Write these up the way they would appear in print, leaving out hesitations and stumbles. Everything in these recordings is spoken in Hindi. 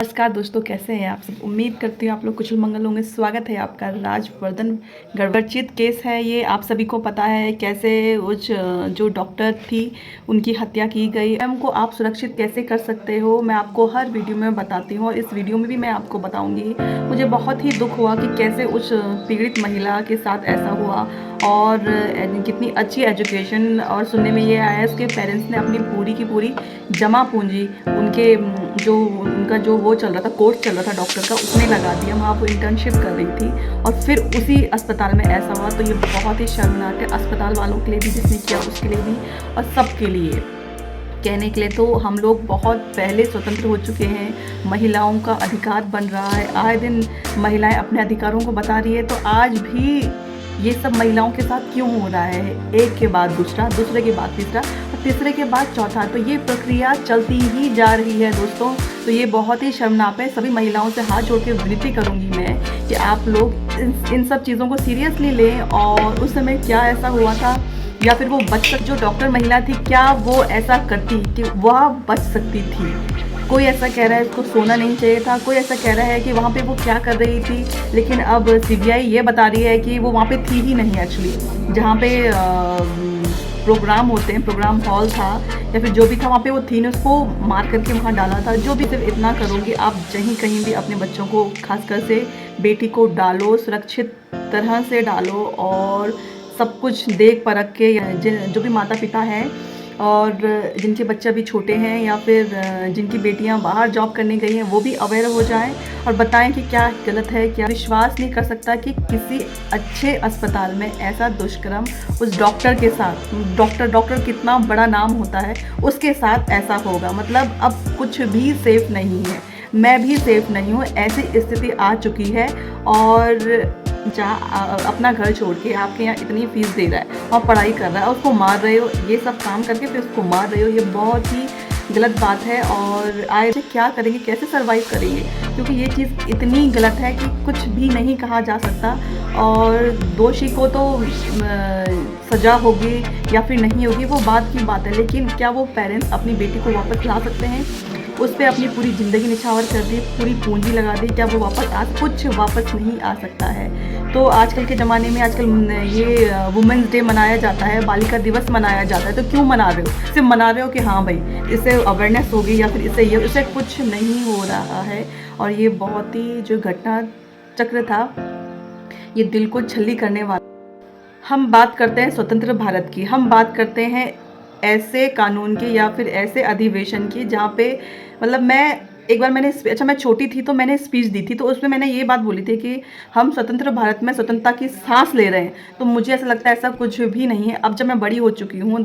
नमस्कार दोस्तों, कैसे हैं आप सब। उम्मीद करती हूँ आप लोग कुशल मंगल होंगे। स्वागत है आपका। राजवर्धन गर्भचित केस है ये, आप सभी को पता है कैसे उस जो डॉक्टर थी उनकी हत्या की गई। हमको आप सुरक्षित कैसे कर सकते हो मैं आपको हर वीडियो में बताती हूँ और इस वीडियो में भी मैं आपको बताऊँगी। मुझे बहुत ही दुख हुआ कि कैसे उस पीड़ित महिला के साथ ऐसा हुआ और कितनी अच्छी एजुकेशन, और सुनने में ये आया उसके पेरेंट्स ने अपनी पूरी की पूरी जमा पूंजी उनके जो उनका जो वो चल रहा था, कोर्स चल रहा था डॉक्टर का, उसमें लगा दिया। वहाँ वो इंटर्नशिप कर रही थी और फिर उसी अस्पताल में ऐसा हुआ। तो ये बहुत ही शर्मनाक है अस्पताल वालों के लिए भी, जिसने किया उसके लिए भी और सबके लिए। कहने के लिए तो हम लोग बहुत पहले स्वतंत्र हो चुके हैं, महिलाओं का अधिकार बन रहा है, आए दिन महिलाएं अपने अधिकारों को बता रही है। तो आज भी ये सब महिलाओं के साथ क्यों हो रहा है? एक के बाद दूसरा, दूसरे के बाद तीसरा और तीसरे के बाद चौथा। तो ये प्रक्रिया चलती ही जा रही है दोस्तों। तो ये बहुत ही शर्मनाक है। सभी महिलाओं से हाथ जोड़ के विनती करूँगी मैं कि आप लोग इन सब चीज़ों को सीरियसली लें। और उस समय क्या ऐसा हुआ था, या फिर वो बच जो डॉक्टर महिला थी, क्या वो ऐसा करती कि वह बच सकती थी? कोई ऐसा कह रहा है उसको सोना नहीं चाहिए था, कोई ऐसा कह रहा है कि वहाँ पे वो क्या कर रही थी। लेकिन अब सीबीआई ये बता रही है कि वो वहाँ पे थी ही नहीं एक्चुअली, जहाँ पे प्रोग्राम होते हैं, प्रोग्राम हॉल था या फिर जो भी था, वहाँ पे वो थी नहीं, उसको मार करके वहाँ डाला था। जो भी, सिर्फ इतना करूँगी, आप कहीं भी अपने बच्चों को, खासकर से बेटी को डालो, सुरक्षित तरह से डालो और सब कुछ देख परख के। जो भी माता पिता हैं और जिनके बच्चे अभी छोटे हैं या फिर जिनकी बेटियां बाहर जॉब करने गई हैं, वो भी अवेयर हो जाएं और बताएं कि क्या गलत है क्या। विश्वास नहीं कर सकता कि किसी अच्छे अस्पताल में ऐसा दुष्कर्म उस डॉक्टर के साथ, डॉक्टर कितना बड़ा नाम होता है, उसके साथ ऐसा होगा। मतलब अब कुछ भी सेफ नहीं है, मैं भी सेफ नहीं हूँ। ऐसी स्थिति आ चुकी है और जहाँ अपना घर छोड़ के आपके यहाँ इतनी फीस दे रहा है और पढ़ाई कर रहा है, उसको मार रहे हो, ये सब काम करके फिर उसको मार रहे हो, ये बहुत ही गलत बात है। और आए क्या करेंगे, कैसे सरवाइव करेंगे, क्योंकि ये चीज़ इतनी गलत है कि कुछ भी नहीं कहा जा सकता। और दोषी को तो सज़ा होगी या फिर नहीं होगी वो बात की बात है, लेकिन क्या वो पेरेंट्स अपनी बेटी को वापस ला सकते हैं? उस पर अपनी पूरी ज़िंदगी निछावर कर दी, पूरी पूंजी लगा दी, क्या वो कुछ वापस नहीं आ सकता है। तो आजकल के ज़माने में आजकल ये वुमेंस डे मनाया जाता है, बालिका दिवस मनाया जाता है। तो क्यों मना रहे हो? सिर्फ मना रहे हो कि हाँ भाई इससे अवेयरनेस होगी या फिर इससे कुछ नहीं हो रहा है। और ये बहुत ही जो घटना चक्र था, ये दिल को छल्ली करने वाला। हम बात करते हैं स्वतंत्र भारत की, हम बात करते हैं ऐसे कानून की या फिर ऐसे अधिवेशन की जहाँ पे, मतलब मैं छोटी थी तो मैंने स्पीच दी थी, तो उसमें मैंने ये बात बोली थी कि हम स्वतंत्र भारत में स्वतंत्रता की सांस ले रहे हैं। तो मुझे ऐसा लगता है ऐसा कुछ भी नहीं है। अब जब मैं बड़ी हो चुकी हूँ,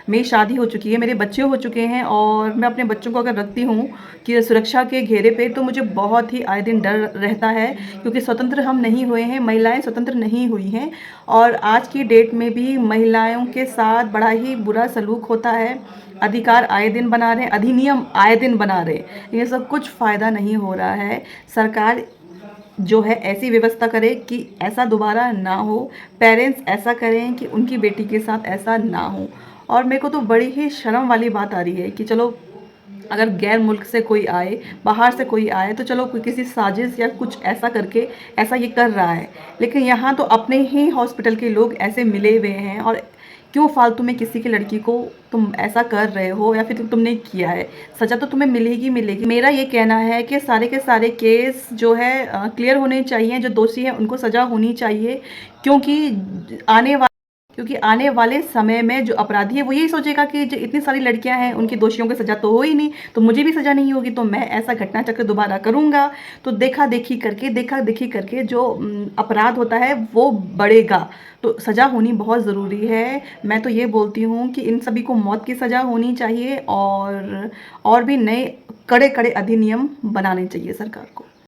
मेरी शादी हो चुकी है, मेरे बच्चे हो चुके हैं और मैं अपने बच्चों को अगर रखती हूँ कि सुरक्षा के घेरे पे, तो मुझे बहुत ही आए दिन डर रहता है, क्योंकि स्वतंत्र हम नहीं हुए हैं, महिलाएं स्वतंत्र नहीं हुई हैं। और आज की डेट में भी महिलाओं के साथ बड़ा ही बुरा सलूक होता है। अधिकार आए दिन बना रहे हैं, अधिनियम आए दिन बना रहे हैं, ये सब कुछ फ़ायदा नहीं हो रहा है। सरकार जो है ऐसी व्यवस्था करे कि ऐसा दोबारा ना हो, पेरेंट्स ऐसा करें कि उनकी बेटी के साथ ऐसा ना हो। और मेरे को तो बड़ी ही शर्म वाली बात आ रही है कि चलो, अगर गैर मुल्क से कोई आए, बाहर से कोई आए, तो चलो कोई किसी साजिश या कुछ ऐसा करके ऐसा ये कर रहा है, लेकिन यहाँ तो अपने ही हॉस्पिटल के लोग ऐसे मिले हुए हैं। और क्यों फालतू में किसी की लड़की को तुम ऐसा कर रहे हो, या फिर तुमने किया है, सज़ा तो तुम्हें मिलेगी मिलेगी। मेरा ये कहना है कि सारे के सारे केस जो है क्लियर होने चाहिए, जो दोषी हैं उनको सज़ा होनी चाहिए, क्योंकि आने वाले समय में जो अपराधी है वो यही सोचेगा कि जो इतनी सारी लड़कियां हैं उनकी दोषियों की सज़ा तो हो ही नहीं, तो मुझे भी सज़ा नहीं होगी, तो मैं ऐसा घटना चक्र दोबारा करूंगा। तो देखा देखी करके जो अपराध होता है वो बढ़ेगा। तो सज़ा होनी बहुत ज़रूरी है। मैं तो ये बोलती हूँ कि इन सभी को मौत की सज़ा होनी चाहिए और भी नए कड़े कड़े अधिनियम बनाने चाहिए सरकार को।